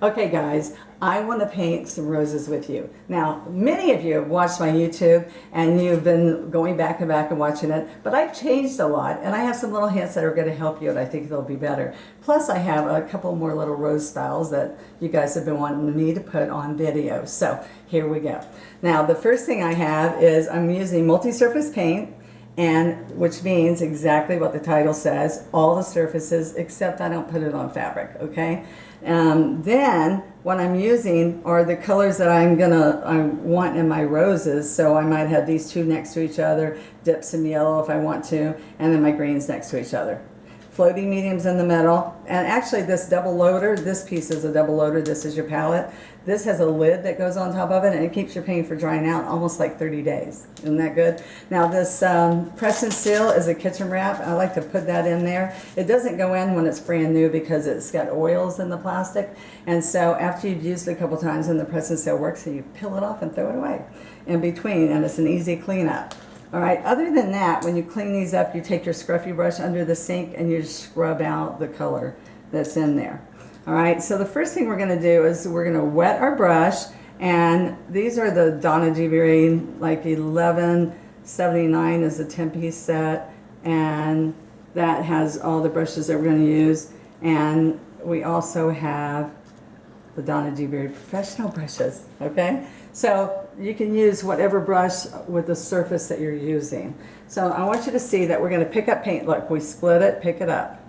Okay guys, I want to paint some roses with you. Now, many of you have watched my YouTube and you've been going back and back and watching it, but I've changed a lot and I have some little hints that are going to help you and I think they'll be better. Plus I have a couple more little rose styles that you guys have been wanting me to put on video. So here we go. Now the first thing I have is I'm using multi-surface paint, and which means exactly what the title says, all the surfaces, except I don't put it on fabric, okay? Then what I'm using are the colors that I want in my roses. So I might have these two next to each other, dip some yellow if I want to, and then my greens next to each other. Floating mediums in the middle, and actually this double loader, this piece is a double loader, this is your palette. This has a lid that goes on top of it and it keeps your paint from drying out almost like 30 days. Isn't that good? Now this press and seal is a kitchen wrap. I like to put that in there. It doesn't go in when it's brand new because it's got oils in the plastic, and so after you've used it a couple times and the press and seal works, so you peel it off and throw it away in between, and it's an easy cleanup. All right, other than that, when you clean these up, you take your scruffy brush under the sink and you scrub out the color that's in there. All right, so the first thing we're going to do is we're going to wet our brush, and these are the Donna Dewberry, like 1179 is a 10-piece set, and that has all the brushes that we're going to use. And we also have the Donna Dewberry professional brushes, okay? So you can use whatever brush with the surface that you're using. So I want you to see that we're going to pick up paint. Look, we split it, pick it up.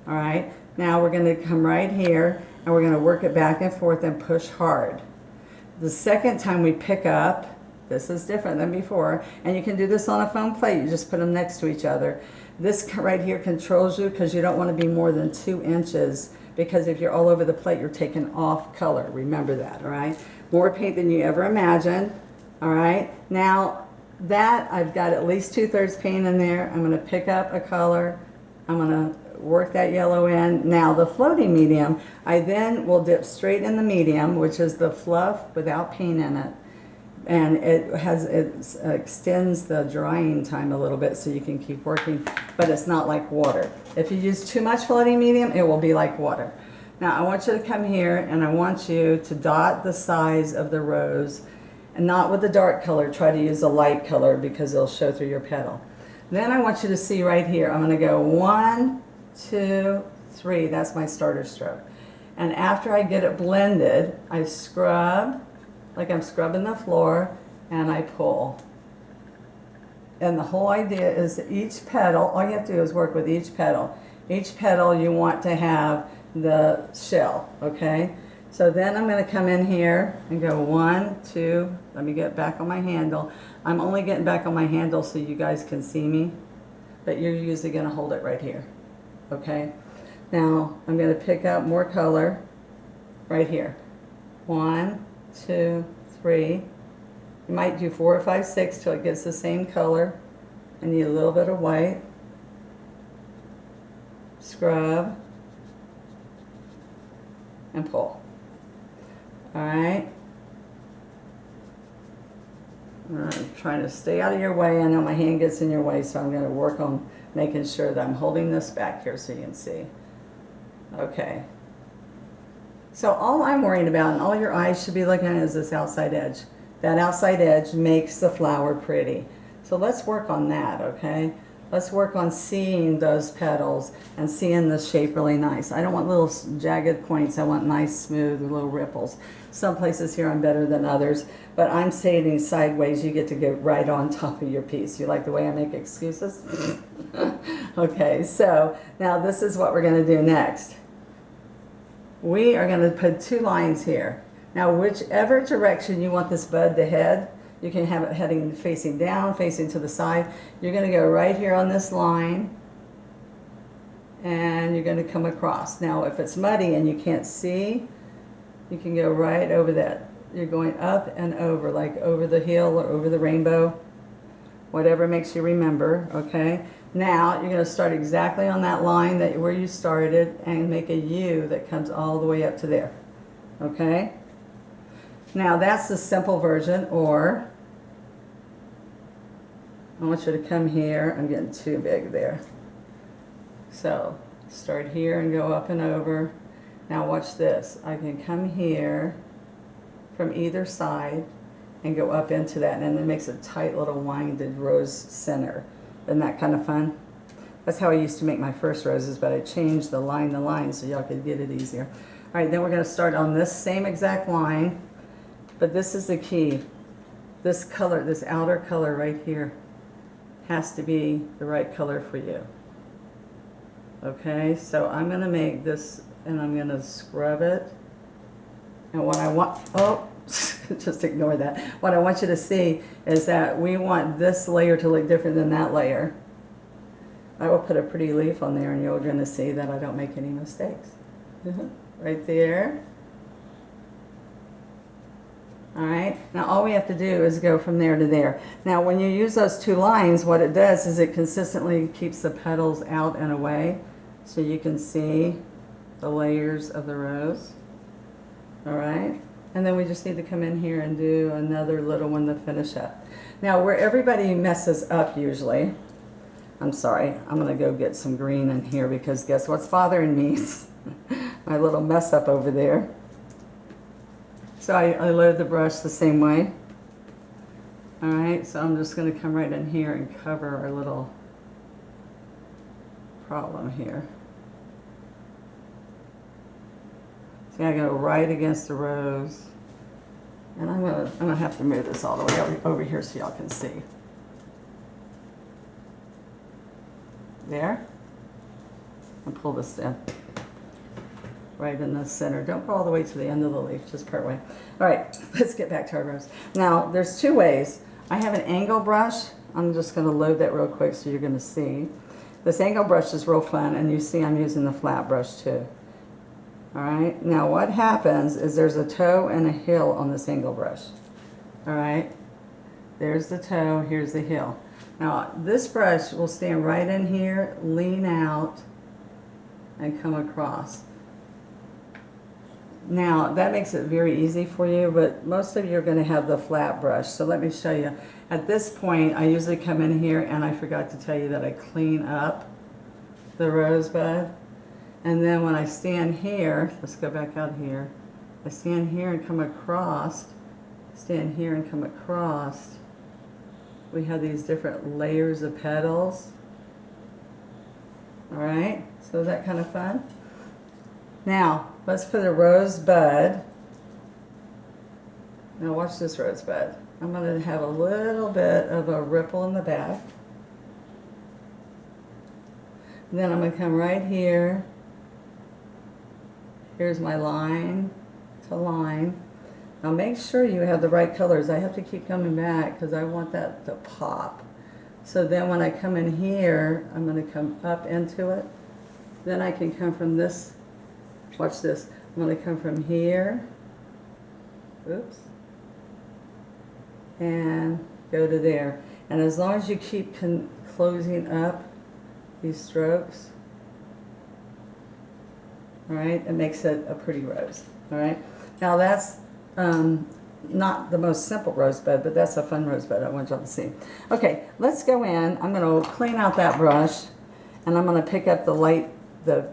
All right, now we're going to come right here and we're going to work it back and forth and push hard. The second time we pick up, this is different than before, and you can do this on a foam plate. You just put them next to each other. This right here controls you because you don't want to be more than 2 inches, because if you're all over the plate, you're taking off color. Remember that, all right? More paint than you ever imagined, all right? Now, that I've got at least 2/3 paint in there. I'm going to pick up a color. I'm going to work that yellow in. Now, the floating medium, I then will dip straight in the medium, which is the fluff without paint in it. And it extends the drying time a little bit so you can keep working, but it's not like water. If you use too much floating medium, it will be like water. Now I want you to come here and I want you to dot the size of the rose, and not with the dark color. Try to use a light color because it'll show through your petal. Then I want you to see right here, I'm going to go 1, 2, 3. That's my starter stroke. And after I get it blended, I scrub like I'm scrubbing the floor, and I pull. And the whole idea is that each petal, all you have to do is work with each petal. Each petal you want to have the shell, okay? So then I'm going to come in here and go 1, 2, let me get back on my handle. I'm only getting back on my handle so you guys can see me, but you're usually going to hold it right here, okay? Now I'm going to pick up more color right here. 1, 2, 3. You might do 4 or 5, 6 till it gets the same color. I need a little bit of white. Scrub and pull. All right. I'm trying to stay out of your way. I know my hand gets in your way, so I'm going to work on making sure that I'm holding this back here so you can see. Okay. So all I'm worrying about, and all your eyes should be looking at, is this outside edge. That outside edge makes the flower pretty. So let's work on that, okay? Let's work on seeing those petals and seeing the shape really nice. I don't want little jagged points. I want nice, smooth, little ripples. Some places here I'm better than others, but I'm standing sideways. You get to get right on top of your piece. You like the way I make excuses? Okay, so now this is what we're going to do next. We are going to put 2 lines here. Now, whichever direction you want this bud to head, you can have it heading facing down, facing to the side. You're going to go right here on this line, and you're going to come across. Now, if it's muddy and you can't see, you can go right over that. You're going up and over, like over the hill or over the rainbow, whatever makes you remember, okay? Now, you're going to start exactly on that line where you started and make a U that comes all the way up to there, okay? Now, that's the simple version, or I want you to come here. I'm getting too big there. So, start here and go up and over. Now watch this. I can come here from either side and go up into that, and it makes a tight little winded rose center. Isn't that kind of fun? That's how I used to make my first roses, but I changed the line so y'all could get it easier. All right, then we're going to start on this same exact line, but this is the key. This color, this outer color right here, has to be the right color for you. Okay, so I'm going to make this, and I'm going to scrub it. And what I want, oh, just ignore that. What I want you to see is that we want this layer to look different than that layer. I will put a pretty leaf on there, and you're going to see that I don't make any mistakes. Right there. All right, now all we have to do is go from there to there. Now when you use those two lines, what it does is it consistently keeps the petals out and away, so you can see the layers of the rose. All right, and then we just need to come in here and do another little one to finish up. Now where everybody messes up usually, I'm sorry, I'm gonna go get some green in here, because guess what's bothering me? My little mess up over there. So I load the brush the same way. All right, so I'm just going to come right in here and cover our little problem here. See, I go right against the rose, and I'm gonna have to move this all the way over here so y'all can see. There, and pull this in. Right in the center. Don't go all the way to the end of the leaf, just part way. All right, let's get back to our rose. Now, there's two ways. I have an angle brush. I'm just going to load that real quick so you're going to see. This angle brush is real fun, and you see I'm using the flat brush too. All right, now what happens is there's a toe and a heel on this angle brush. All right, there's the toe, here's the heel. Now, this brush will stand right in here, lean out, and come across. Now, that makes it very easy for you, but most of you are going to have the flat brush. So let me show you. At this point, I usually come in here, and I forgot to tell you that I clean up the rosebud. And then when I stand here, let's go back out here. I stand here and come across, stand here and come across. We have these different layers of petals. All right, so is that kind of fun? Now, let's put a rosebud. Now watch this rosebud. I'm going to have a little bit of a ripple in the back. And then I'm going to come right here. Here's my line to line. Now make sure you have the right colors. I have to keep coming back because I want that to pop. So then when I come in here, I'm going to come up into it. Then I can come from this. Watch this. I'm going to come from here, oops, and go to there. And as long as you keep closing up these strokes, all right, it makes it a pretty rose. All right. Now that's not the most simple rosebud, but that's a fun rosebud I want y'all to see. Okay, let's go in. I'm going to clean out that brush, and I'm going to pick up the light.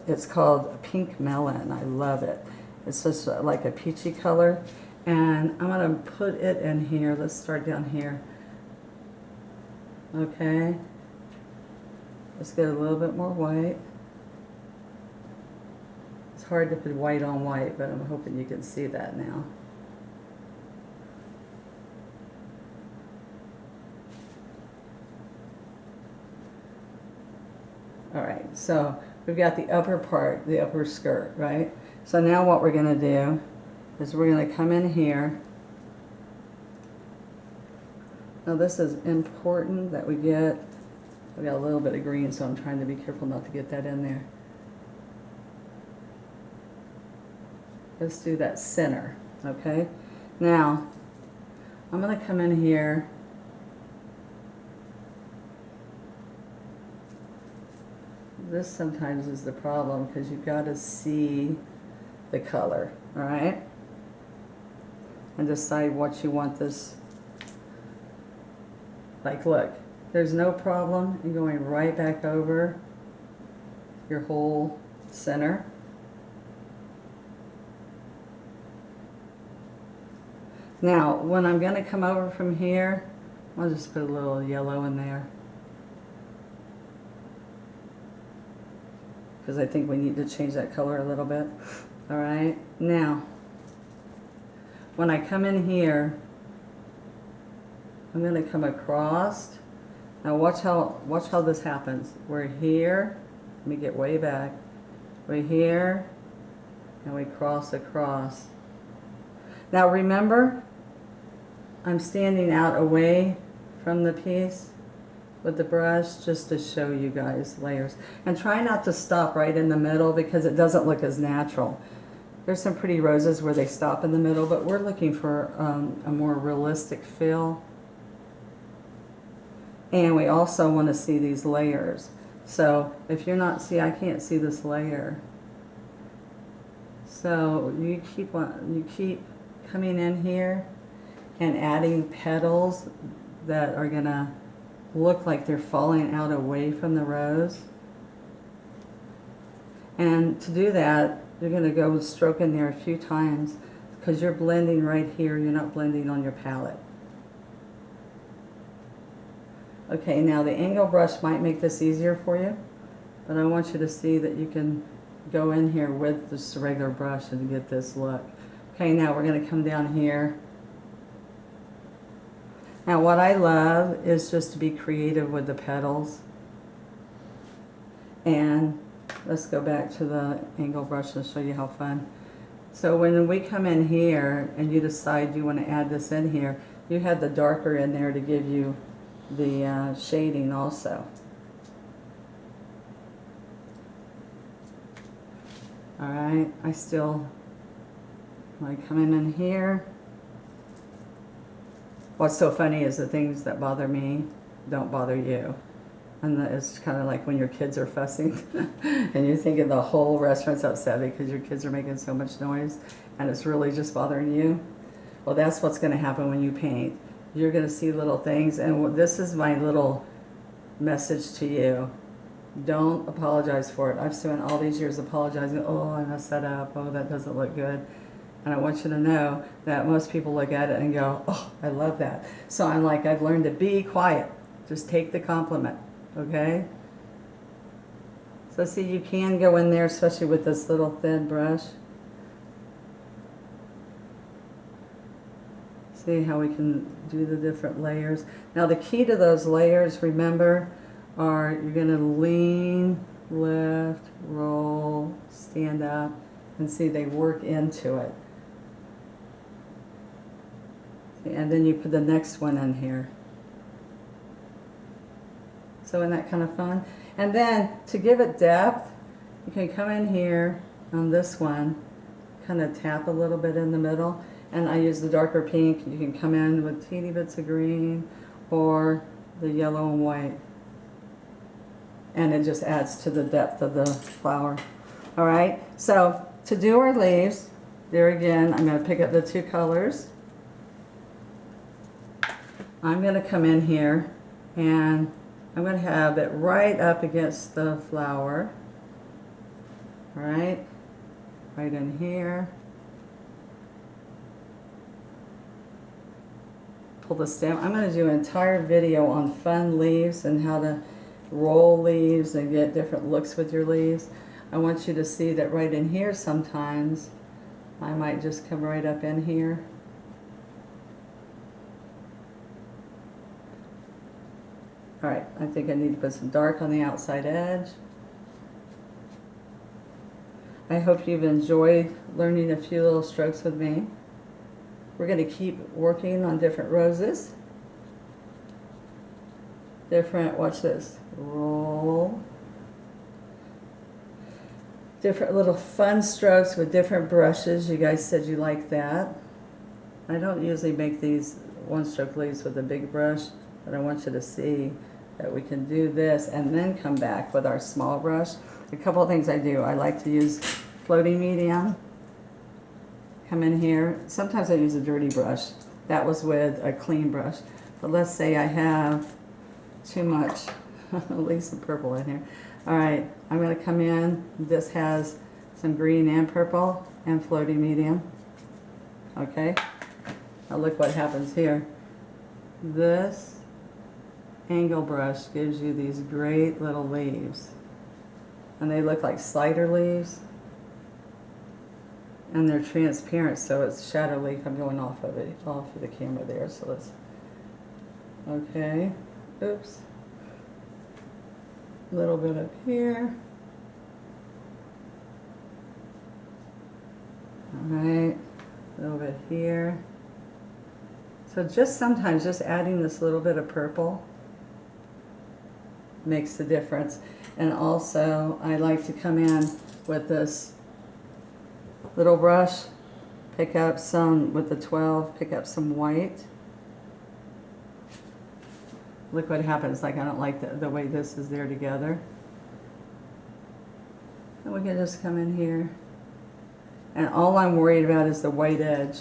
It's called Pink Melon. I love it. It's just like a peachy color. And I'm going to put it in here. Let's start down here. Okay. Let's get a little bit more white. It's hard to put white on white, but I'm hoping you can see that now. All right, so we've got the upper part, the upper skirt, right? So now what we're going to do is we're going to come in here. Now this is important that we got a little bit of green, so I'm trying to be careful not to get that in there. Let's do that center, okay? Now, I'm going to come in here. This sometimes is the problem because you've got to see the color, all right? And decide what you want this. Like, look, there's no problem in going right back over your whole center. Now, when I'm going to come over from here, I'll just put a little yellow in there. Because I think we need to change that color a little bit. All right, now, when I come in here, I'm going to come across. Now watch how this happens. We're here. Let me get way back. We're here, and we cross across. Now remember, I'm standing out away from the piece with the brush just to show you guys layers. And try not to stop right in the middle because it doesn't look as natural. There's some pretty roses where they stop in the middle, but we're looking for a more realistic feel. And we also want to see these layers. So if you're not, see, I can't see this layer. So you keep coming in here and adding petals that are gonna look like they're falling out away from the rose. And to do that, you're gonna go stroke in there a few times because you're blending right here, you're not blending on your palette. Okay, now the angle brush might make this easier for you, but I want you to see that you can go in here with just a regular brush and get this look. Okay, now we're going to come down here. Now what I love is just to be creative with the petals. And let's go back to the angle brush and show you how fun. So when we come in here and you decide you want to add this in here, you have the darker in there to give you the shading also. Alright, I still like coming in here. What's so funny is the things that bother me don't bother you. And it's kind of like when your kids are fussing and you're thinking the whole restaurant's upset because your kids are making so much noise and it's really just bothering you. Well, that's what's going to happen when you paint. You're going to see little things, and this is my little message to you. Don't apologize for it. I've spent all these years apologizing. Oh, I messed that up. Oh, that doesn't look good. And I want you to know that most people look at it and go, oh, I love that. So I'm like, I've learned to be quiet. Just take the compliment, okay? So see, you can go in there, especially with this little thin brush. See how we can do the different layers. Now the key to those layers, remember, are you're going to lean, lift, roll, stand up, and see they work into it. And then you put the next one in here. So isn't that kind of fun? And then to give it depth, you can come in here on this one, kind of tap a little bit in the middle. And I use the darker pink. You can come in with teeny bits of green or the yellow and white. And it just adds to the depth of the flower. All right, so to do our leaves, there again, I'm going to pick up the two colors. I'm going to come in here and I'm going to have it right up against the flower. All right, right in here. Pull the stem. I'm going to do an entire video on fun leaves and how to roll leaves and get different looks with your leaves. I want you to see that right in here sometimes I might just come right up in here. Alright, I think I need to put some dark on the outside edge. I hope you've enjoyed learning a few little strokes with me. We're going to keep working on different roses. Different, watch this, roll. Different little fun strokes with different brushes. You guys said you like that. I don't usually make these one-stroke leaves with a big brush, but I want you to see that we can do this and then come back with our small brush. A couple of things I do. I like to use floating medium. Come in here. Sometimes I use a dirty brush. That was with a clean brush. But let's say I have too much. Leave some purple in here. All right, I'm going to come in. This has some green and purple and floating medium. Okay. Now look what happens here. This angle brush gives you these great little leaves. And they look like slider leaves. And they're transparent, so it's shadow leaf. I'm going off of the camera there, so let's, okay, oops. A little bit up here. All right, a little bit here. So just sometimes just adding this little bit of purple makes the difference. And also I like to come in with this little brush, pick up some, with the 12, pick up some white. Look what happens, like I don't like the way this is there together. And we can just come in here. And all I'm worried about is the white edge.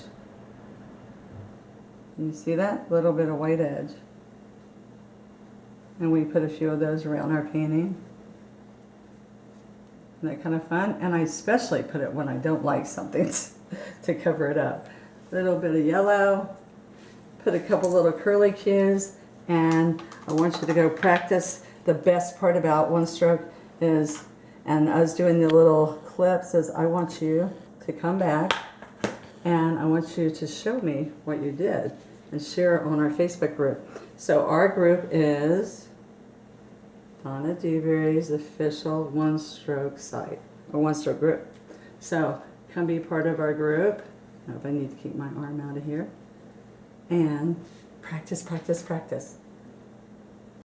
You see that? Little bit of white edge. And we put a few of those around our painting. Isn't that kind of fun? And I especially put it when I don't like something to cover it up. A little bit of yellow. Put a couple little curly cues. And I want you to go practice. The best part about one stroke is, and I was doing the little clips, is I want you to come back and I want you to show me what you did and share it on our Facebook group. So our group is Donna Dewberry's official one-stroke site, or one-stroke group. So come be part of our group. I hope I need to keep my arm out of here. And practice, practice, practice.